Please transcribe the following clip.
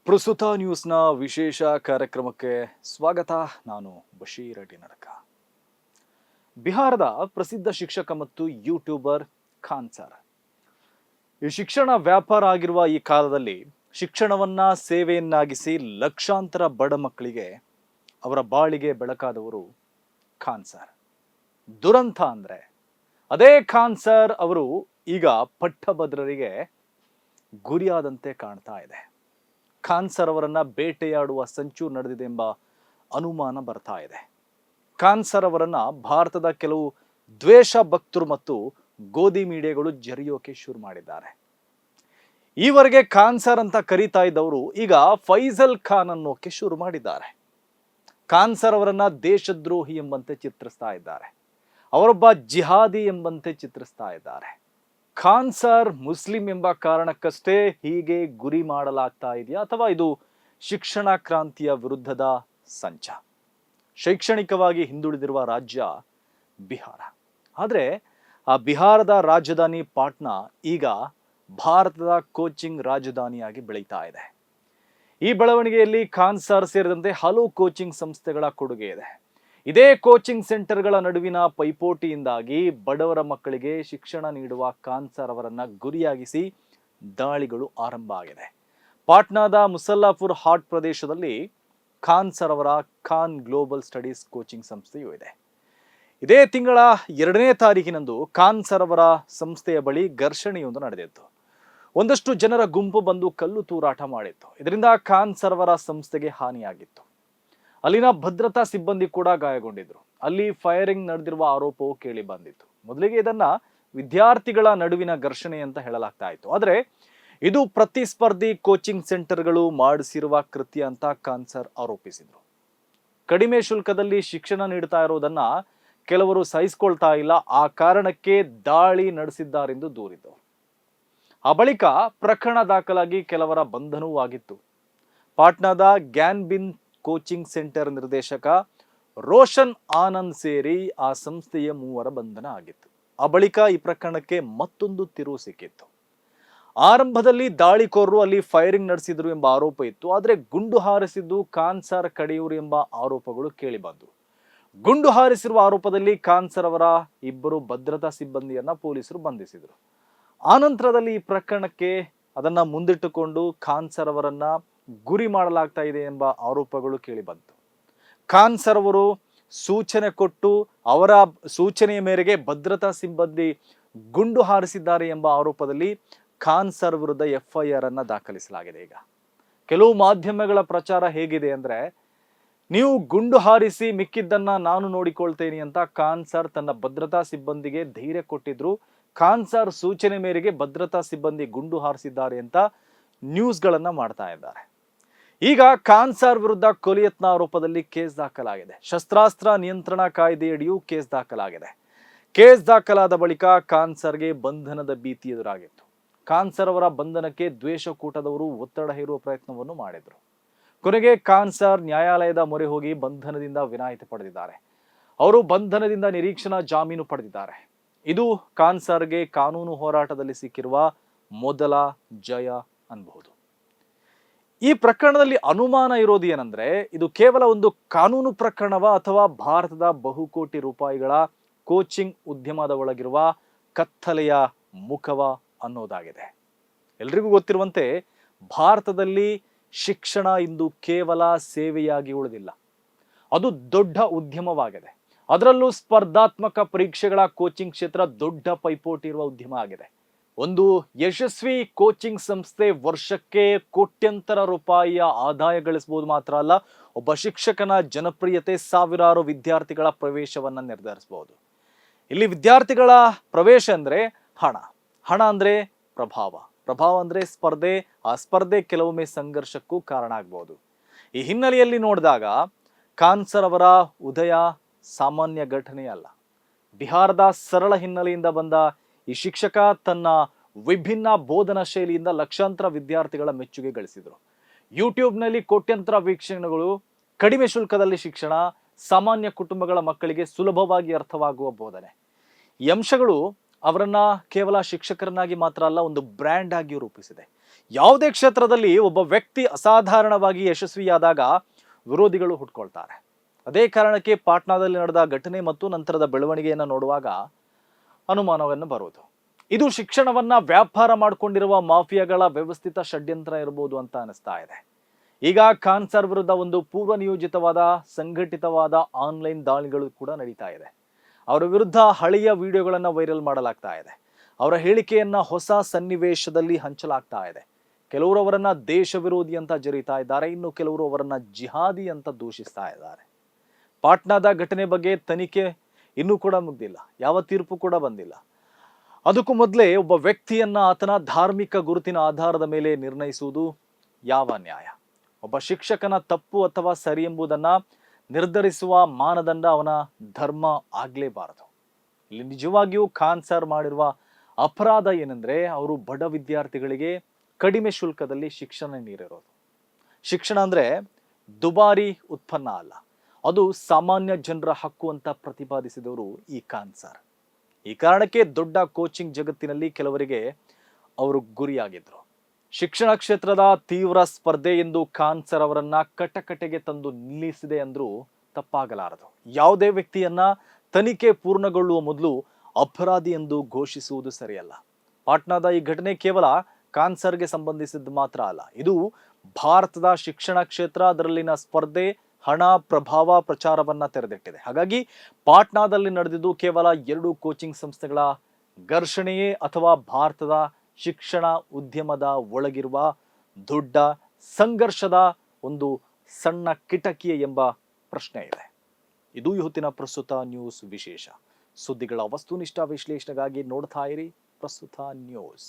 ಪ್ರಸ್ತುತ ನ್ಯೂಸ್ನ ವಿಶೇಷ ಕಾರ್ಯಕ್ರಮಕ್ಕೆ ಸ್ವಾಗತ. ನಾನು ಬಶೀರ್ ಅಡಿ ನಡಕ. ಬಿಹಾರದ ಪ್ರಸಿದ್ಧ ಶಿಕ್ಷಕ ಮತ್ತು ಯೂಟ್ಯೂಬರ್ ಖಾನ್ ಸರ್. ಈ ಶಿಕ್ಷಣ ವ್ಯಾಪಾರ ಆಗಿರುವ ಈ ಕಾಲದಲ್ಲಿ ಶಿಕ್ಷಣವನ್ನ ಸೇವೆಯನ್ನಾಗಿಸಿ ಲಕ್ಷಾಂತರ ಬಡ ಮಕ್ಕಳಿಗೆ ಅವರ ಬಾಳಿಗೆ ಬೆಳಕಾದವರು ಖಾನ್ ಸರ್. ದುರಂತ ಅಂದ್ರೆ ಅದೇ ಖಾನ್ ಸರ್ ಅವರು ಈಗ ಪಟ್ಟಭದ್ರರಿಗೆ ಗುರಿಯಾದಂತೆ ಕಾಣ್ತಾ ಇದೆ. ಖಾನ್ ಸರ್ ಅವರನ್ನ ಬೇಟೆಯಾಡುವ ಸಂಚು ನಡೆದಿದೆ ಎಂಬ ಅನುಮಾನ ಬರ್ತಾ ಇದೆ. ಖಾನ್ ಸರ್ ಅವರನ್ನ ಭಾರತದ ಕೆಲವು ದ್ವೇಷ ಭಕ್ತರು ಮತ್ತು ಗೋಧಿ ಮೀಡಿಯಾಗಳು ಜರಿಯೋಕೆ ಶುರು ಮಾಡಿದ್ದಾರೆ. ಈವರೆಗೆ ಖಾನ್ ಸರ್ ಅಂತ ಕರೀತಾ ಇದ್ದವರು ಈಗ ಫೈಜಲ್ ಖಾನ್ ಅನ್ನೋಕೆ ಶುರು ಮಾಡಿದ್ದಾರೆ. ಖಾನ್ ಸರ್ ಅವರನ್ನ ದೇಶದ್ರೋಹಿ ಎಂಬಂತೆ ಚಿತ್ರಿಸ್ತಾ ಇದ್ದಾರೆ. ಅವರೊಬ್ಬ ಜಿಹಾದಿ ಎಂಬಂತೆ ಚಿತ್ರಿಸ್ತಾ ಇದ್ದಾರೆ. ಖಾನ್ ಸರ್ ಮುಸ್ಲಿಂ ಎಂಬ ಕಾರಣಕ್ಕಷ್ಟೇ ಹೀಗೆ ಗುರಿ ಮಾಡಲಾಗ್ತಾ ಇದೆಯಾ, ಅಥವಾ ಇದು ಶಿಕ್ಷಣ ಕ್ರಾಂತಿಯ ವಿರುದ್ಧದ ಸಂಚ? ಶೈಕ್ಷಣಿಕವಾಗಿ ಹಿಂದುಳಿದಿರುವ ರಾಜ್ಯ ಬಿಹಾರ. ಆದರೆ ಆ ಬಿಹಾರದ ರಾಜಧಾನಿ ಪಾಟ್ನಾ ಈಗ ಭಾರತದ ಕೋಚಿಂಗ್ ರಾಜಧಾನಿಯಾಗಿ ಬೆಳೀತಾ ಇದೆ. ಈ ಬೆಳವಣಿಗೆಯಲ್ಲಿ ಖಾನ್ ಸರ್ ಸೇರಿದಂತೆ ಹಲವು ಕೋಚಿಂಗ್ ಸಂಸ್ಥೆಗಳ ಕೊಡುಗೆ ಇದೆ. ಇದೇ ಕೋಚಿಂಗ್ ಸೆಂಟರ್ಗಳ ನಡುವಿನ ಪೈಪೋಟಿಯಿಂದಾಗಿ ಬಡವರ ಮಕ್ಕಳಿಗೆ ಶಿಕ್ಷಣ ನೀಡುವ ಖಾನ್ ಸರ್ ಅವರನ್ನ ಗುರಿಯಾಗಿಸಿ ದಾಳಿಗಳು ಆರಂಭ ಆಗಿದೆ. ಪಾಟ್ನಾದ ಮುಸಲ್ಲಾಪುರ್ ಹಾಟ್ ಪ್ರದೇಶದಲ್ಲಿ ಖಾನ್ ಸರ್ ಅವರ ಖಾನ್ ಗ್ಲೋಬಲ್ ಸ್ಟಡೀಸ್ ಕೋಚಿಂಗ್ ಸಂಸ್ಥೆಯೂ ಇದೆ. ಇದೇ ತಿಂಗಳ 2ನೇ ತಾರೀಕಿನಂದು ಖಾನ್ ಸರ್ ಅವರ ಸಂಸ್ಥೆಯ ಬಳಿ ಘರ್ಷಣೆಯೊಂದು ನಡೆದಿತ್ತು. ಒಂದಷ್ಟು ಜನರ ಗುಂಪು ಬಂದು ಕಲ್ಲು ತೂರಾಟ ಮಾಡಿತ್ತು. ಇದರಿಂದ ಖಾನ್ ಸರ್ ಅವರ ಸಂಸ್ಥೆಗೆ ಹಾನಿಯಾಗಿತ್ತು. ಅಲ್ಲಿನ ಭದ್ರತಾ ಸಿಬ್ಬಂದಿ ಕೂಡ ಗಾಯಗೊಂಡಿದ್ರು. ಅಲ್ಲಿ ಫೈರಿಂಗ್ ನಡೆದಿರುವ ಆರೋಪವು ಕೇಳಿ ಬಂದಿತ್ತು. ಮೊದಲಿಗೆ ಇದನ್ನ ವಿದ್ಯಾರ್ಥಿಗಳ ನಡುವಿನ ಘರ್ಷಣೆ ಅಂತ ಹೇಳಲಾಗ್ತಾ ಇತ್ತು. ಆದ್ರೆ ಇದು ಪ್ರತಿಸ್ಪರ್ಧಿ ಕೋಚಿಂಗ್ ಸೆಂಟರ್ಗಳು ಮಾಡಿಸಿರುವ ಕೃತ್ಯ ಅಂತ ಖಾನ್ ಸರ್ ಆರೋಪಿಸಿದ್ರು. ಕಡಿಮೆ ಶುಲ್ಕದಲ್ಲಿ ಶಿಕ್ಷಣ ನೀಡ್ತಾ ಇರೋದನ್ನ ಕೆಲವರು ಸಹಿಸಿಕೊಳ್ತಾ ಇಲ್ಲ, ಆ ಕಾರಣಕ್ಕೆ ದಾಳಿ ನಡೆಸಿದ್ದಾರೆಂದು ದೂರಿದ್ದವು. ಆ ಬಳಿಕ ಪ್ರಕರಣ ದಾಖಲಾಗಿ ಕೆಲವರ ಬಂಧನವೂ ಆಗಿತ್ತು. ಪಾಟ್ನಾದ ಗ್ಯಾನ್ಬಿನ್ ಕೋಚಿಂಗ್ ಸೆಂಟರ್ ನಿರ್ದೇಶಕ ರೋಷನ್ ಆನಂದ್ ಸೇರಿ ಆ ಸಂಸ್ಥೆಯ 3 ಬಂಧನ ಆಗಿತ್ತು. ಆ ಬಳಿಕ ಈ ಪ್ರಕರಣಕ್ಕೆ ಮತ್ತೊಂದು ತಿರುವು ಸಿಕ್ಕಿತ್ತು. ಆರಂಭದಲ್ಲಿ ದಾಳಿಕೋರರು ಅಲ್ಲಿ ಫೈರಿಂಗ್ ನಡೆಸಿದ್ರು ಎಂಬ ಆರೋಪ ಇತ್ತು. ಆದರೆ ಗುಂಡು ಹಾರಿಸಿದ್ದು ಖಾನ್ ಸರ್ ಕಡೆಯೂರು ಎಂಬ ಆರೋಪಗಳು ಕೇಳಿ ಬಂದವು. ಗುಂಡು ಹಾರಿಸಿರುವ ಆರೋಪದಲ್ಲಿ ಖಾನ್ ಸರ್ ಅವರ 2 ಭದ್ರತಾ ಸಿಬ್ಬಂದಿಯನ್ನ ಪೊಲೀಸರು ಬಂಧಿಸಿದ್ರು. ಆನಂತರದಲ್ಲಿ ಈ ಪ್ರಕರಣಕ್ಕೆ ಅದನ್ನ ಮುಂದಿಟ್ಟುಕೊಂಡು ಖಾನ್ ಸರ್ ಅವರನ್ನ ಗುರಿ ಮಾಡಲಾಗ್ತಾ ಇದೆ ಎಂಬ ಆರೋಪಗಳು ಕೇಳಿ ಬಂತು. ಖಾನ್ ಸರ್ ಅವರು ಸೂಚನೆ ಕೊಟ್ಟು ಅವರ ಸೂಚನೆಯ ಮೇರೆಗೆ ಭದ್ರತಾ ಸಿಬ್ಬಂದಿ ಗುಂಡು ಹಾರಿಸಿದ್ದಾರೆ ಎಂಬ ಆರೋಪದಲ್ಲಿ ಖಾನ್ ಸರ್ ವಿರುದ್ಧ FIR ಅನ್ನ ದಾಖಲಿಸಲಾಗಿದೆ. ಈಗ ಕೆಲವು ಮಾಧ್ಯಮಗಳ ಪ್ರಚಾರ ಹೇಗಿದೆ ಅಂದ್ರೆ, ನೀವು ಗುಂಡು ಹಾರಿಸಿ ಮಿಕ್ಕಿದ್ದನ್ನ ನಾನು ನೋಡಿಕೊಳ್ತೇನೆ ಅಂತ ಖಾನ್ ಸರ್ ತನ್ನ ಭದ್ರತಾ ಸಿಬ್ಬಂದಿಗೆ ಧೈರ್ಯ ಕೊಟ್ಟಿದ್ರು. ಖಾನ್ ಸರ್ ಸೂಚನೆ ಮೇರೆಗೆ ಭದ್ರತಾ ಸಿಬ್ಬಂದಿ ಗುಂಡು ಹಾರಿಸಿದ್ದಾರೆ ಅಂತ ನ್ಯೂಸ್ಗಳನ್ನ ಮಾಡ್ತಾ ಇದ್ದಾರೆ. ಈಗ ಖಾನ್ ಸರ್ ವಿರುದ್ಧ ಕೊಲೆ ಯತ್ನ ಆರೋಪದಲ್ಲಿ ಕೇಸ್ ದಾಖಲಾಗಿದೆ. ಶಸ್ತ್ರಾಸ್ತ್ರ ನಿಯಂತ್ರಣ ಕಾಯ್ದೆಯಡಿಯೂ ಕೇಸ್ ದಾಖಲಾಗಿದೆ. ಕೇಸ್ ದಾಖಲಾದ ಬಳಿಕ ಖಾನ್ ಸರ್ಗೆ ಬಂಧನದ ಭೀತಿ ಎದುರಾಗಿತ್ತು. ಖಾನ್ ಸರ್ ಅವರ ಬಂಧನಕ್ಕೆ ದ್ವೇಷ ಕೂಟದವರು ಒತ್ತಡ ಹೇರುವ ಪ್ರಯತ್ನವನ್ನು ಮಾಡಿದ್ರು. ಕೊನೆಗೆ ಖಾನ್ ಸರ್ ನ್ಯಾಯಾಲಯದ ಮೊರೆ ಹೋಗಿ ಬಂಧನದಿಂದ ವಿನಾಯಿತಿ ಪಡೆದಿದ್ದಾರೆ. ಅವರು ಬಂಧನದಿಂದ ನಿರೀಕ್ಷಣಾ ಜಾಮೀನು ಪಡೆದಿದ್ದಾರೆ. ಇದು ಖಾನ್ ಸರ್ಗೆ ಕಾನೂನು ಹೋರಾಟದಲ್ಲಿ ಸಿಕ್ಕಿರುವ ಮೊದಲ ಜಯ ಅನ್ಬಹುದು. ಈ ಪ್ರಕರಣದಲ್ಲಿ ಅನುಮಾನ ಇರೋದು ಏನಂದ್ರೆ, ಇದು ಕೇವಲ ಒಂದು ಕಾನೂನು ಪ್ರಕರಣವ ಅಥವಾ ಭಾರತದ ಬಹುಕೋಟಿ ರೂಪಾಯಿಗಳ ಕೋಚಿಂಗ್ ಉದ್ಯಮದ ಒಳಗಿರುವ ಕತ್ತಲೆಯ ಮುಖವ ಅನ್ನೋದಾಗಿದೆ. ಎಲ್ರಿಗೂ ಗೊತ್ತಿರುವಂತೆ ಭಾರತದಲ್ಲಿ ಶಿಕ್ಷಣ ಇಂದು ಕೇವಲ ಸೇವೆಯಾಗಿ ಉಳಿದಿಲ್ಲ, ಅದು ದೊಡ್ಡ ಉದ್ಯಮವಾಗಿದೆ. ಅದರಲ್ಲೂ ಸ್ಪರ್ಧಾತ್ಮಕ ಪರೀಕ್ಷೆಗಳ ಕೋಚಿಂಗ್ ಕ್ಷೇತ್ರ ದೊಡ್ಡ ಪೈಪೋಟಿ ಇರುವ ಉದ್ಯಮ ಆಗಿದೆ. ಒಂದು ಯಶಸ್ವಿ ಕೋಚಿಂಗ್ ಸಂಸ್ಥೆ ವರ್ಷಕ್ಕೆ ಕೋಟ್ಯಂತರ ರೂಪಾಯಿಯ ಆದಾಯ ಗಳಿಸಬಹುದು. ಮಾತ್ರ ಅಲ್ಲ, ಒಬ್ಬ ಶಿಕ್ಷಕನ ಜನಪ್ರಿಯತೆ ಸಾವಿರಾರು ವಿದ್ಯಾರ್ಥಿಗಳ ಪ್ರವೇಶವನ್ನ ನಿರ್ಧರಿಸಬಹುದು. ಇಲ್ಲಿ ವಿದ್ಯಾರ್ಥಿಗಳ ಪ್ರವೇಶ ಅಂದ್ರೆ ಹಣ, ಹಣ ಅಂದ್ರೆ ಪ್ರಭಾವ, ಪ್ರಭಾವ ಅಂದ್ರೆ ಸ್ಪರ್ಧೆ, ಆ ಸ್ಪರ್ಧೆ ಕೆಲವೊಮ್ಮೆ ಸಂಘರ್ಷಕ್ಕೂ ಕಾರಣ ಆಗಬಹುದು. ಈ ಹಿನ್ನೆಲೆಯಲ್ಲಿ ನೋಡಿದಾಗ ಖಾನ್ ಸರ್ ಅವರ ಉದಯ ಸಾಮಾನ್ಯ ಘಟನೆ ಅಲ್ಲ. ಬಿಹಾರದ ಸರಳ ಹಿನ್ನೆಲೆಯಿಂದ ಬಂದ ಈ ಶಿಕ್ಷಕ ತನ್ನ ವಿಭಿನ್ನ ಬೋಧನಾ ಶೈಲಿಯಿಂದ ಲಕ್ಷಾಂತರ ವಿದ್ಯಾರ್ಥಿಗಳ ಮೆಚ್ಚುಗೆ ಗಳಿಸಿದರು. ಯೂಟ್ಯೂಬ್ನಲ್ಲಿ ಕೋಟ್ಯಂತರ ವೀಕ್ಷಣೆಗಳು, ಕಡಿಮೆ ಶುಲ್ಕದಲ್ಲಿ ಶಿಕ್ಷಣ, ಸಾಮಾನ್ಯ ಕುಟುಂಬಗಳ ಮಕ್ಕಳಿಗೆ ಸುಲಭವಾಗಿ ಅರ್ಥವಾಗುವ ಬೋಧನೆ, ಈ ಅಂಶಗಳು ಅವರನ್ನ ಕೇವಲ ಶಿಕ್ಷಕರನ್ನಾಗಿ ಮಾತ್ರ ಅಲ್ಲ, ಒಂದು ಬ್ರ್ಯಾಂಡ್ ಆಗಿ ರೂಪಿಸಿದೆ. ಯಾವುದೇ ಕ್ಷೇತ್ರದಲ್ಲಿ ಒಬ್ಬ ವ್ಯಕ್ತಿ ಅಸಾಧಾರಣವಾಗಿ ಯಶಸ್ವಿಯಾದಾಗ ವಿರೋಧಿಗಳು ಹುಟ್ಕೊಳ್ತಾರೆ. ಅದೇ ಕಾರಣಕ್ಕೆ ಪಾಟ್ನಾದಲ್ಲಿ ನಡೆದ ಘಟನೆ ಮತ್ತು ನಂತರದ ಬೆಳವಣಿಗೆಯನ್ನು ನೋಡುವಾಗ ಅನುಮಾನವನ್ನು ಬರುವುದು, ಇದು ಶಿಕ್ಷಣವನ್ನ ವ್ಯಾಪಾರ ಮಾಡಿಕೊಂಡಿರುವ ಮಾಫಿಯಾಗಳ ವ್ಯವಸ್ಥಿತ ಷಡ್ಯಂತ್ರ ಇರಬಹುದು ಅಂತ ಅನಿಸ್ತಾ ಇದೆ. ಈಗ ಖಾನ್ ಸರ್ ವಿರುದ್ಧ ಒಂದು ಪೂರ್ವ ನಿಯೋಜಿತವಾದ ಸಂಘಟಿತವಾದ ಆನ್ಲೈನ್ ದಾಳಿಗಳು ಕೂಡ ನಡೀತಾ ಇದೆ. ಅವರ ವಿರುದ್ಧ ಹಳೆಯ ವಿಡಿಯೋಗಳನ್ನ ವೈರಲ್ ಮಾಡಲಾಗ್ತಾ ಇದೆ. ಅವರ ಹೇಳಿಕೆಯನ್ನ ಹೊಸ ಸನ್ನಿವೇಶದಲ್ಲಿ ಹಂಚಲಾಗ್ತಾ ಇದೆ. ಕೆಲವರು ಅವರನ್ನ ದೇಶ ವಿರೋಧಿ ಅಂತ ಜರೀತಾ ಇದ್ದಾರೆ, ಇನ್ನು ಕೆಲವರು ಅವರನ್ನ ಜಿಹಾದಿ ಅಂತ ದೂಷಿಸ್ತಾ ಇದ್ದಾರೆ. ಪಾಟ್ನಾದ ಘಟನೆ ಬಗ್ಗೆ ತನಿಖೆ ಇನ್ನೂ ಕೂಡ ಮುಗ್ದಿಲ್ಲ, ಯಾವ ತೀರ್ಪು ಕೂಡ ಬಂದಿಲ್ಲ. ಅದಕ್ಕೂ ಮೊದಲೇ ಒಬ್ಬ ವ್ಯಕ್ತಿಯನ್ನ ಆತನ ಧಾರ್ಮಿಕ ಗುರುತಿನ ಆಧಾರದ ಮೇಲೆ ನಿರ್ಣಯಿಸುವುದು ಯಾವ ನ್ಯಾಯ? ಒಬ್ಬ ಶಿಕ್ಷಕನ ತಪ್ಪು ಅಥವಾ ಸರಿ ಎಂಬುದನ್ನ ನಿರ್ಧರಿಸುವ ಮಾನದಂಡ ಅವನ ಧರ್ಮ ಆಗ್ಲೇಬಾರದು. ಇಲ್ಲಿ ನಿಜವಾಗಿಯೂ ಖಾನ್ ಸರ್ ಮಾಡಿರುವ ಅಪರಾಧ ಏನಂದ್ರೆ, ಅವರು ಬಡ ವಿದ್ಯಾರ್ಥಿಗಳಿಗೆ ಕಡಿಮೆ ಶುಲ್ಕದಲ್ಲಿ ಶಿಕ್ಷಣ ನೀಡಿರೋದು. ಶಿಕ್ಷಣ ಅಂದ್ರೆ ದುಬಾರಿ ಉತ್ಪನ್ನ ಅಲ್ಲ, ಅದು ಸಾಮಾನ್ಯ ಜನರ ಹಕ್ಕು ಅಂತ ಪ್ರತಿಪಾದಿಸಿದವರು ಈ ಖಾನ್ ಸರ್. ಈ ಕಾರಣಕ್ಕೆ ದೊಡ್ಡ ಕೋಚಿಂಗ್ ಜಗತ್ತಿನಲ್ಲಿ ಕೆಲವರಿಗೆ ಅವರು ಗುರಿಯಾಗಿದ್ರು. ಶಿಕ್ಷಣ ಕ್ಷೇತ್ರದ ತೀವ್ರ ಸ್ಪರ್ಧೆ ಎಂದು ಖಾನ್ ಸರ್ ಅವರನ್ನ ಕಟಕಟೆಗೆ ತಂದು ನಿಲ್ಲಿಸಿದೆ ಅಂದ್ರೂ ತಪ್ಪಾಗಲಾರದು. ಯಾವುದೇ ವ್ಯಕ್ತಿಯನ್ನ ತನಿಖೆ ಪೂರ್ಣಗೊಳ್ಳುವ ಮೊದಲು ಅಪರಾಧಿ ಎಂದು ಘೋಷಿಸುವುದು ಸರಿಯಲ್ಲ. ಪಾಟ್ನಾದ ಈ ಘಟನೆ ಕೇವಲ ಖಾನ್ ಸರ್ಗೆ ಸಂಬಂಧಿಸಿದ್ದು ಮಾತ್ರ ಅಲ್ಲ, ಇದು ಭಾರತದ ಶಿಕ್ಷಣ ಕ್ಷೇತ್ರ, ಅದರಲ್ಲಿನ ಸ್ಪರ್ಧೆ, ಹಣ, ಪ್ರಭಾವ, ಪ್ರಚಾರವನ್ನ ತೆರೆದಿಟ್ಟಿದೆ. ಹಾಗಾಗಿ ಪಾಟ್ನಾದಲ್ಲಿ ನಡೆದಿದ್ದು ಕೇವಲ 2 ಕೋಚಿಂಗ್ ಸಂಸ್ಥೆಗಳ ಘರ್ಷಣೆಯೇ ಅಥವಾ ಭಾರತದ ಶಿಕ್ಷಣ ಉದ್ಯಮದ ಒಳಗಿರುವ ದೊಡ್ಡ ಸಂಘರ್ಷದ ಒಂದು ಸಣ್ಣ ಕಿಟಕಿ ಎಂಬ ಪ್ರಶ್ನೆ ಇದೆ. ಇದು ಇವತ್ತಿನ ಪ್ರಸ್ತುತ ನ್ಯೂಸ್ ವಿಶೇಷ. ಸುದ್ದಿಗಳ ವಸ್ತುನಿಷ್ಠ ವಿಶ್ಲೇಷಣೆಗಾಗಿ ನೋಡ್ತಾ ಇರಿ ಪ್ರಸ್ತುತ ನ್ಯೂಸ್.